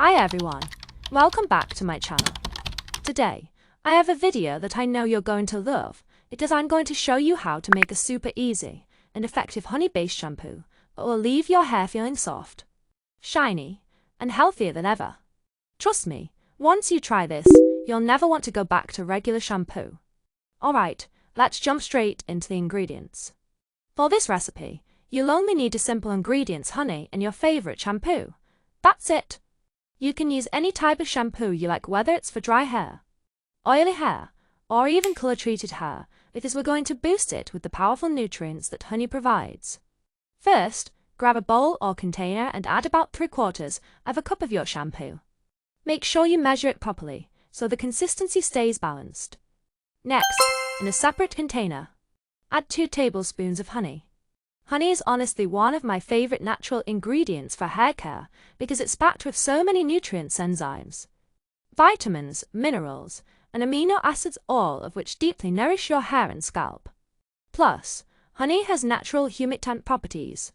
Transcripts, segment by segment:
Hi everyone, welcome back to my channel. Today, I have a video that I know you're going to love because I'm going to show you how to make a super easy and effective honey-based shampoo that will leave your hair feeling soft, shiny, and healthier than ever. Trust me, once you try this, you'll never want to go back to regular shampoo. Alright, let's jump straight into the ingredients. For this recipe, you'll only need a simple ingredients: honey and your favorite shampoo. That's it. You can use any type of shampoo you like, whether it's for dry hair, oily hair, or even color-treated hair, because we're going to boost it with the powerful nutrients that honey provides. First, grab a bowl or container and add about 3/4 of a cup of your shampoo. Make sure you measure it properly so the consistency stays balanced. Next, in a separate container, add 2 tablespoons of honey. Honey is honestly one of my favorite natural ingredients for hair care because it's packed with so many nutrients, enzymes, vitamins, minerals, and amino acids, all of which deeply nourish your hair and scalp. Plus, honey has natural humectant properties,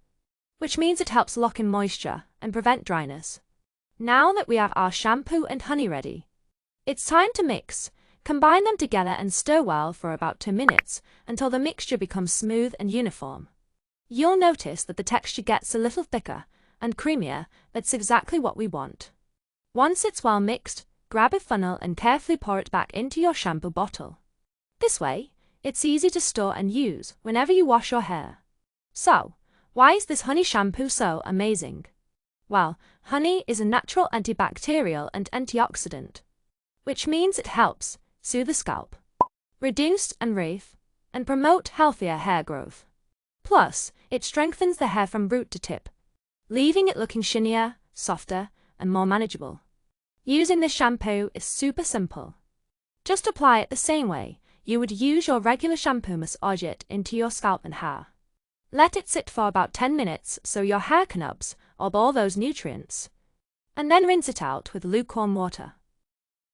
which means it helps lock in moisture and prevent dryness. Now that we have our shampoo and honey ready, it's time to mix. Combine them together and stir well for about 2 minutes until the mixture becomes smooth and uniform. You'll notice that the texture gets a little thicker and creamier. That's exactly what we want. Once it's well mixed, grab a funnel and carefully pour it back into your shampoo bottle. This way, it's easy to store and use whenever you wash your hair. So, why is this honey shampoo so amazing? Well, honey is a natural antibacterial and antioxidant, which means it helps soothe the scalp, reduce dandruff, and promote healthier hair growth. Plus, it strengthens the hair from root to tip, leaving it looking shinier, softer, and more manageable. Using this shampoo is super simple. Just apply it the same way you would use your regular shampoo. Massage it into your scalp and hair. Let it sit for about 10 minutes so your hair can absorb all those nutrients, and then rinse it out with lukewarm water.